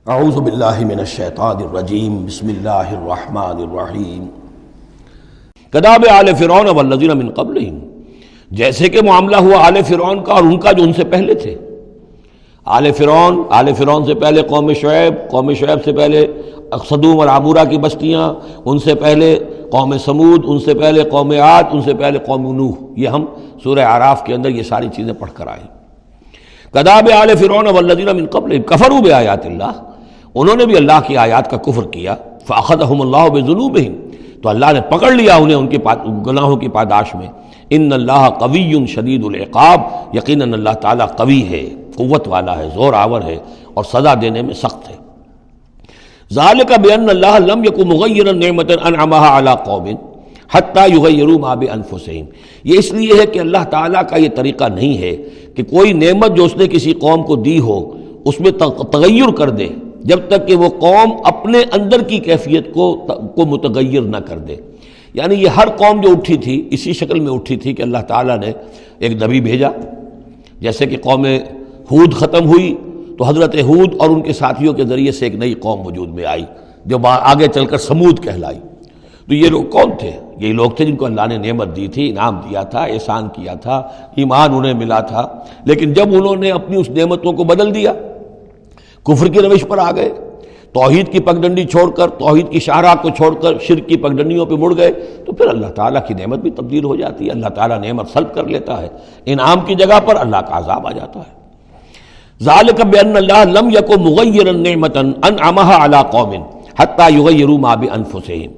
اعوذ باللہ من الشیطان الرجیم بسم اللہ الرحمن الرحیم کداب آل فرعون والذین من قبلہم، جیسے کہ معاملہ ہوا آل فرعون کا اور ان کا جو ان سے پہلے تھے۔ آل فرعون سے پہلے قوم شعیب سے پہلے صدوم اور عمورہ کی بستیاں، ان سے پہلے قوم سمود، ان سے پہلے قوم عاد، ان سے پہلے قوم نوح۔ یہ ہم سورہ اعراف کے اندر یہ ساری چیزیں پڑھ کر آئے۔ کداب آل فرعون والذین من قبلہم کفروا بآیات اللہ، انہوں نے بھی اللہ کی آیات کا کفر کیا۔ فأخذہم اللہ بذنوبہم، تو اللہ نے پکڑ لیا انہیں ان کے گناہوں کی پاداش میں۔ ان اللہ قوی شدید العقاب، یقیناً اللہ تعالیٰ قوی ہے، قوت والا ہے، زور آور ہے اور سزا دینے میں سخت ہے۔ ذالک بأن اللہ لم یکن مغیرا نعمۃ انعمها علی قوم حتی یغیروا ما بانفسہم، یہ اس لیے ہے کہ اللہ تعالیٰ کا یہ طریقہ نہیں ہے کہ کوئی نعمت جو اس نے کسی قوم کو دی ہو اس میں تغیر کر دے جب تک کہ وہ قوم اپنے اندر کی کیفیت کو متغیر نہ کر دے۔ یعنی یہ ہر قوم جو اٹھی تھی اسی شکل میں اٹھی تھی کہ اللہ تعالیٰ نے ایک نبی بھیجا، جیسے کہ قوم ہود ختم ہوئی تو حضرت ہود اور ان کے ساتھیوں کے ذریعے سے ایک نئی قوم وجود میں آئی جو آگے چل کر سمود کہلائی۔ تو یہ لوگ کون تھے؟ یہی لوگ تھے جن کو اللہ نے نعمت دی تھی، انعام دیا تھا، احسان کیا تھا، ایمان انہیں ملا تھا، لیکن جب انہوں نے اپنی اس نعمتوں کو بدل دیا، کفر کی روش پر آ گئے، توحید کی پگڈنڈی چھوڑ کر، توحید کی شاہراہ کو چھوڑ کر شرک کی پگڈنڈیوں پہ مڑ گئے، تو پھر اللہ تعالیٰ کی نعمت بھی تبدیل ہو جاتی ہے، اللہ تعالیٰ نعمت سلب کر لیتا ہے، انعام کی جگہ پر اللہ کا عذاب آ جاتا ہے۔ ذالک بأن اللہ لم یکن مغیرا نعمۃ انعمها علی قوم حتی یغیروا ما بانفسہم،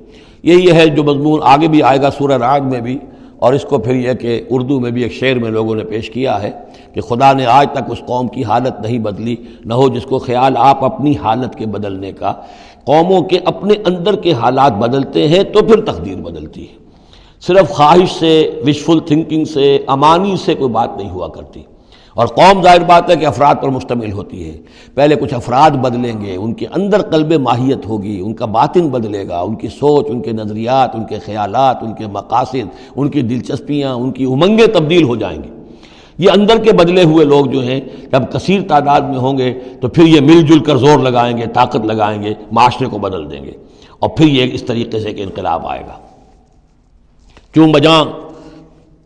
یہی ہے جو مضمون آگے بھی آئے گا سورہ رعد میں بھی، اور اس کو پھر یہ کہ اردو میں بھی ایک شعر میں لوگوں نے پیش کیا ہے کہ خدا نے آج تک اس قوم کی حالت نہیں بدلی، نہ ہو جس کو خیال آپ اپنی حالت کے بدلنے کا۔ قوموں کے اپنے اندر کے حالات بدلتے ہیں تو پھر تقدیر بدلتی ہے، صرف خواہش سے، وشفل تھنکنگ سے، امانی سے کوئی بات نہیں ہوا کرتی۔ اور قوم ظاہر بات ہے کہ افراد پر مشتمل ہوتی ہے، پہلے کچھ افراد بدلیں گے، ان کے اندر قلب ماہیت ہوگی، ان کا باطن بدلے گا، ان کی سوچ، ان کے نظریات، ان کے خیالات، ان کے مقاصد، ان کی دلچسپیاں، ان کی امنگیں تبدیل ہو جائیں گی۔ یہ اندر کے بدلے ہوئے لوگ جو ہیں جب کثیر تعداد میں ہوں گے تو پھر یہ مل جل کر زور لگائیں گے، طاقت لگائیں گے، معاشرے کو بدل دیں گے، اور پھر یہ اس طریقے سے کہ انقلاب آئے گا۔ چون بجاں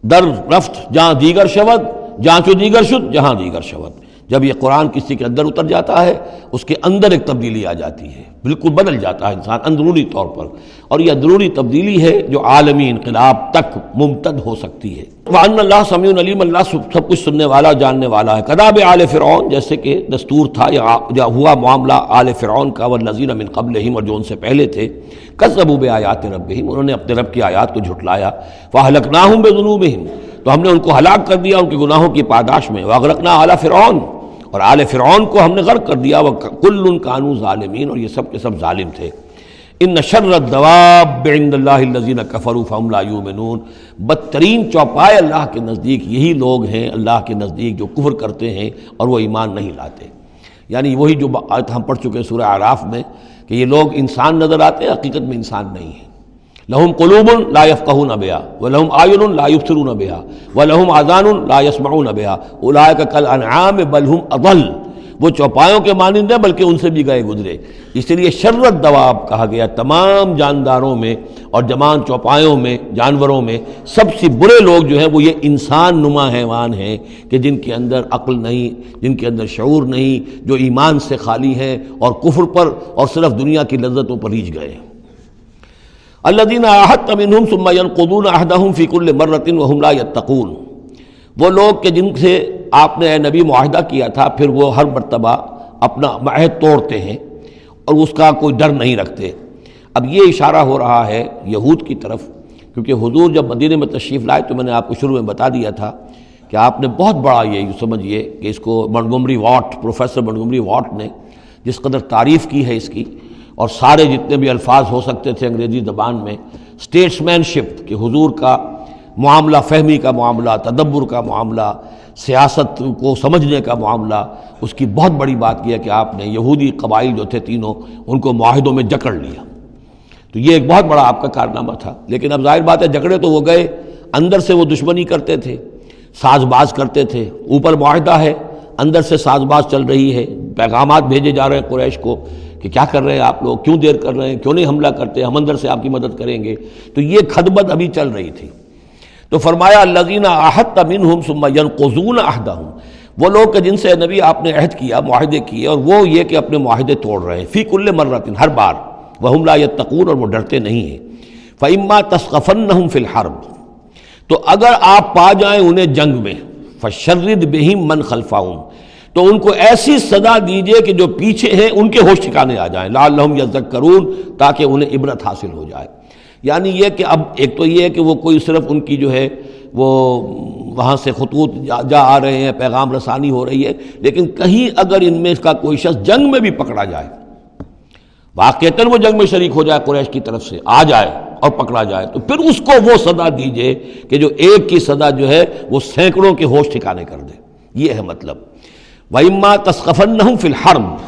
در رفت جہاں دیگر شود، جہاں چو دیگر شد جہاں دیگر شود، جب یہ قرآن کسی کے اندر اتر جاتا ہے اس کے اندر ایک تبدیلی آ جاتی ہے، بالکل بدل جاتا ہے انسان اندرونی طور پر، اور یہ اندرونی تبدیلی ہے جو عالمی انقلاب تک ممتد ہو سکتی ہے۔ وَأَنَّ اللَّهَ سَمِيعٌ عَلِيمٌ، اللہ سب کچھ سننے والا، جاننے والا ہے۔ کداب آل فرعون، جیسے کہ دستور تھا یا ہوا معاملہ آل فرعون کا، والذین من قبلہم، اور جو ان سے پہلے تھے، کذبوا بآیات ربہم، انہوں نے اپنے رب کی آیات کو جھٹلایا۔ فأہلکناہم بذنوبہم، تو ہم نے ان کو ہلاک کر دیا ان کے گناہوں کی پاداش میں۔ واغرقنا آل فرعون، اور آل فرعون کو ہم نے غرق کر دیا۔ وکل کانوا ظالمین، اور یہ سب کے سب ظالم تھے۔ ان شر الدواب عند اللہ الذین کفروا فہم لا یؤمنون، بدترین چوپائے اللہ کے نزدیک یہی لوگ ہیں، اللہ کے نزدیک جو کفر کرتے ہیں اور وہ ایمان نہیں لاتے۔ یعنی وہی جو آیت ہم پڑھ چکے ہیں سورہ اعراف میں کہ یہ لوگ انسان نظر آتے ہیں، حقیقت میں انسان نہیں ہیں۔ لہم قلوب لا یفقہون بہا ولہم اعین لا یبصرون بہا ولہم آذان لا یسمعون بہا اولئک کالانعام بل ہم اضل، وہ چوپایوں کے مانند ہیں بلکہ ان سے بھی گئے گزرے۔ اس لیے شر الدواب کہا گیا، تمام جانداروں میں اور جمان چوپایوں میں، جانوروں میں سب سے برے لوگ جو ہیں وہ یہ انسان نما حیوان ہیں کہ جن کے اندر عقل نہیں، جن کے اندر شعور نہیں، جو ایمان سے خالی ہیں اور کفر پر اور صرف دنیا کی لذتوں پر ریجھ گئے ہیں۔ الذین عاہدت منہم ثم ینقضون عہدہم فی کل مرۃ وہم لا یتقون، وہ لوگ کہ جن سے آپ نے اے نبی معاہدہ کیا تھا پھر وہ ہر مرتبہ اپنا عہد توڑتے ہیں اور اس کا کوئی ڈر نہیں رکھتے۔ اب یہ اشارہ ہو رہا ہے یہود کی طرف، کیونکہ حضور جب مدینے میں تشریف لائے تو میں نے آپ کو شروع میں بتا دیا تھا کہ آپ نے بہت بڑا یہ سمجھیے کہ اس کو Montgomery what, professor Montgomery what نے جس قدر تعریف کی ہے اس کی، اور سارے جتنے بھی الفاظ ہو سکتے تھے انگریزی زبان میں، اسٹیٹس مین شپ کہ حضور کا معاملہ، فہمی کا معاملہ، تدبر کا معاملہ، سیاست کو سمجھنے کا معاملہ، اس کی بہت بڑی بات یہ ہے کہ آپ نے یہودی قبائل جو تھے تینوں ان کو معاہدوں میں جکڑ لیا۔ تو یہ ایک بہت بڑا آپ کا کارنامہ تھا، لیکن اب ظاہر بات ہے جکڑے تو وہ گئے، اندر سے وہ دشمنی کرتے تھے، ساز باز کرتے تھے۔ اوپر معاہدہ ہے، اندر سے ساز باز چل رہی ہے، پیغامات بھیجے جا رہے ہیں قریش کو کہ کیا کر رہے ہیں آپ لوگ، کیوں دیر کر رہے ہیں، کیوں نہیں حملہ کرتے، ہم اندر سے آپ کی مدد کریں گے. تو یہ کھدبد ابھی چل رہی تھی. تو فرمایا الذین عاہدت منہم ثم ینقضون عہدہم، وہ لوگ کہ جن سے نبی آپ نے عہد کیا، معاہدے کیے، اور وہ یہ کہ اپنے معاہدے توڑ رہے ہیں، فی کل مرۃ، ہر بار، وہم لا یتقون، اور وہ ڈرتے نہیں ہیں. فإما تثقفنہم فی الحرب، تو اگر آپ پا جائیں انہیں جنگ میں، فشرد بہم من خلفہم، تو ان کو ایسی سزا دیجئے کہ جو پیچھے ہیں ان کے ہوش ٹھکانے آ جائیں، لعلہم یذکرون، تاکہ انہیں عبرت حاصل ہو جائے. یعنی یہ کہ اب ایک تو یہ ہے کہ وہ کوئی صرف ان کی جو ہے وہ وہاں سے خطوط جا آ رہے ہیں، پیغام رسانی ہو رہی ہے، لیکن کہیں اگر ان میں کا کوئی شخص جنگ میں بھی پکڑا جائے، واقعتاً وہ جنگ میں شریک ہو جائے، قریش کی طرف سے آ جائے اور پکڑا جائے، تو پھر اس کو وہ سزا دیجئے کہ جو ایک کی سزا جو ہے وہ سینکڑوں کے ہوش ٹھکانے کر دے. یہ ہے مطلب. وَإِمَّا تَثْقَفَنَّهُمْ فِي الْحَرْبِ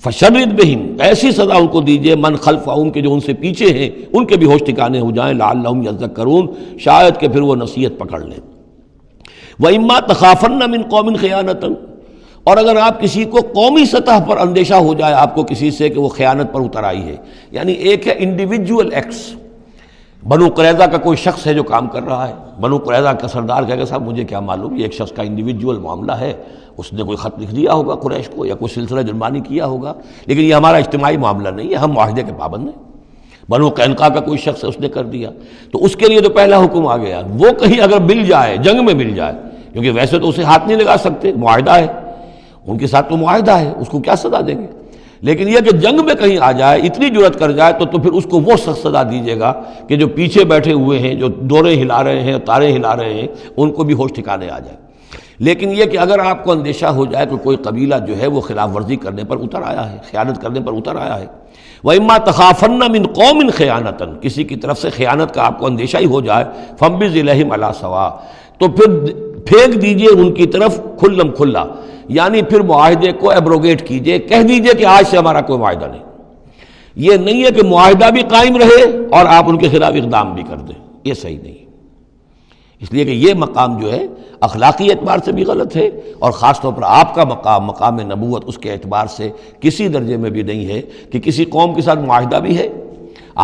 فَشَرِّدْ بِهِمْ، ایسی سزا ان کو دیجئے من خلفہم، کہ جو ان سے پیچھے ہیں ان کے بھی ہوش ٹھکانے ہو جائیں، لعلہم یذکرون، شاید کہ پھر وہ نصیحت پکڑ لیں. وَإِمَّا تَخَافَنَّ مِنْ قَوْمٍ خِيَانَةً، اور اگر آپ کسی کو قومی سطح پر اندیشہ ہو جائے آپ کو کسی سے کہ وہ خیانت پر اتر آئی ہے، یعنی ایک ہے انڈیویجول ایکٹس، بنو قریظہ کا کوئی شخص ہے جو کام کر رہا ہے، بنو قریظہ کا سردار کہے گا صاحب مجھے کیا معلوم، یہ ایک شخص کا انڈیویجول معاملہ ہے، اس نے کوئی خط لکھ دیا ہوگا قریش کو یا کوئی سلسلہ جرمانی کیا ہوگا، لیکن یہ ہمارا اجتماعی معاملہ نہیں ہے، ہم معاہدے کے پابند ہیں. بنو قینقاع کا کوئی شخص ہے، اس نے کر دیا، تو اس کے لیے تو پہلا حکم آ گیا. وہ کہیں اگر مل جائے، جنگ میں مل جائے، کیونکہ ویسے تو اسے ہاتھ نہیں لگا سکتے، معاہدہ ہے ان کے ساتھ، تو معاہدہ ہے، اس کو کیا سزا دیں گے، لیکن یہ کہ جنگ میں کہیں آ جائے، اتنی جرأت کر جائے، تو پھر اس کو وہ سخت سزا دیجیے گا کہ جو پیچھے بیٹھے ہوئے ہیں، جو ڈورے ہلا رہے ہیں، تارے ہلا رہے ہیں، ان کو بھی ہوش ٹھکانے آ جائے. لیکن یہ کہ اگر آپ کو اندیشہ ہو جائے کہ کوئی قبیلہ جو ہے وہ خلاف ورزی کرنے پر اتر آیا ہے، خیانت کرنے پر اتر آیا ہے، وَإِمَّا تَخَافَنَّ مِنْ قَوْمٍ خِيَانَةً، کسی کی طرف سے خیانت کا آپ کو اندیشہ ہی ہو جائے، فَانبِذْ إِلَيْهِمْ عَلَىٰ سَوَاءٍ، تو پھر پھینک دیجئے ان کی طرف کھلم کھلا، یعنی پھر معاہدے کو ایبروگیٹ کیجئے، کہہ دیجئے کہ آج سے ہمارا کوئی معاہدہ نہیں. یہ نہیں ہے کہ معاہدہ بھی قائم رہے اور آپ ان کے خلاف اقدام بھی کر دیں، یہ صحیح نہیں. اس لیے کہ یہ مقام جو ہے اخلاقی اعتبار سے بھی غلط ہے، اور خاص طور پر آپ کا مقام، مقام نبوت، اس کے اعتبار سے کسی درجے میں بھی نہیں ہے کہ کسی قوم کے ساتھ معاہدہ بھی ہے،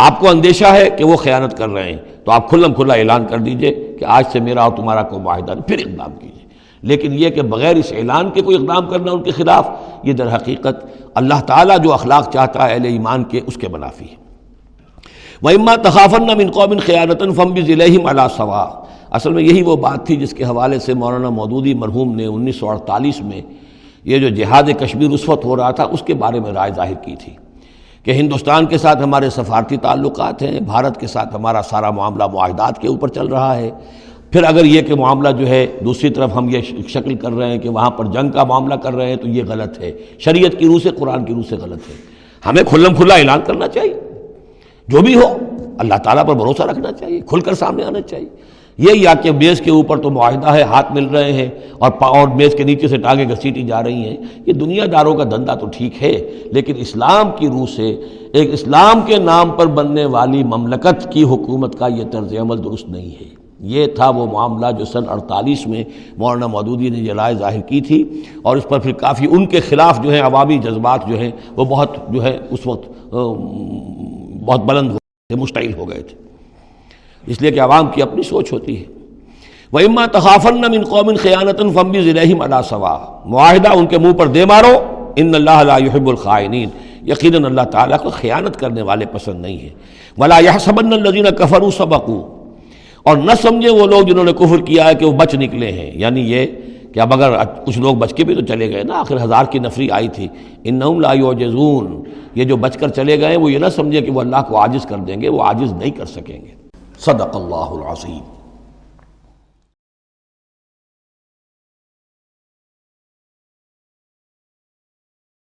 آپ کو اندیشہ ہے کہ وہ خیانت کر رہے ہیں، تو آپ کھلم کھلا اعلان کر دیجئے کہ آج سے میرا اور تمہارا کوئی معاہدہ نہیں، پھر اقدام کیجئے. لیکن یہ کہ بغیر اس اعلان کے کوئی اقدام کرنا ان کے خلاف، یہ در حقیقت اللہ تعالیٰ جو اخلاق چاہتا ہے اہل ایمان کے، اس کے منافی ہے. وَإِمَّا تَخَافَنَّ مِنْ قَوْمٍ خِيَانَةً فَانبِذْ إِلَيْهِمْ عَلَىٰ سَوَاءٍ. اصل میں یہی وہ بات تھی جس کے حوالے سے مولانا مودودی مرحوم نے 1948 میں یہ جو جہاد کشمیر اس وقت ہو رہا تھا اس کے بارے میں رائے ظاہر کی تھی کہ ہندوستان کے ساتھ ہمارے سفارتی تعلقات ہیں، بھارت کے ساتھ ہمارا سارا معاملہ معاہدات کے اوپر چل رہا ہے، پھر اگر یہ کہ معاملہ جو ہے دوسری طرف ہم یہ شکل کر رہے ہیں کہ وہاں پر جنگ کا معاملہ کر رہے ہیں، تو یہ غلط ہے، شریعت کی روح سے، قرآن کی روح سے غلط ہے. ہمیں کھلم کھلا اعلان کرنا چاہیے، جو بھی ہو اللہ تعالیٰ پر بھروسہ رکھنا چاہیے، کھل کر سامنے آنا چاہیے. یہ یا کہ میز کے اوپر تو معاہدہ ہے، ہاتھ مل رہے ہیں اور میز کے نیچے سے ٹانگیں گھسیٹی جا رہی ہیں، یہ دنیا داروں کا دھندا تو ٹھیک ہے، لیکن اسلام کی روح سے ایک اسلام کے نام پر بننے والی مملکت کی حکومت کا یہ طرز عمل درست نہیں ہے. یہ تھا وہ معاملہ جو سن 48 میں مولانا مودودی نے یہ رائے ظاہر کی تھی، اور اس پر پھر کافی ان کے خلاف جو ہے عوامی جذبات جو ہیں وہ بہت جو ہے اس وقت بہت بلند ہو گئے تھے، مشتعل ہو گئے تھے، اس لیے کہ عوام کی اپنی سوچ ہوتی ہے. وَإِمَّا تَخَافَنَّ مِنْ قَوْمٍ خِيَانَةً فَانبِذْ إِلَيْهِمْ عَلَىٰ سَوَاءٍ، معاہدہ ان کے منہ پر دے مارو، ان اللہ لا يحب الخائنین، یقیناً اللہ تعالیٰ کو خیانت کرنے والے پسند نہیں ہیں. وَلَا يَحْسَبَنَّ الَّذِينَ كَفَرُوا سَبَقُوا، اور نہ سمجھے وہ لوگ جنہوں نے کفر کیا ہے کہ وہ بچ نکلے ہیں، یعنی یہ کہ اب اگر کچھ لوگ بچ کے بھی تو چلے گئے نا، آخر 1000 کی نفری آئی تھی. انہم لا یعجزون، یہ جو بچ کر چلے گئے وہ یہ نہ سمجھے کہ وہ اللہ کو عاجز کر دیں گے، وہ عاجز نہیں کر سکیں گے. صدق اللہ العظیم.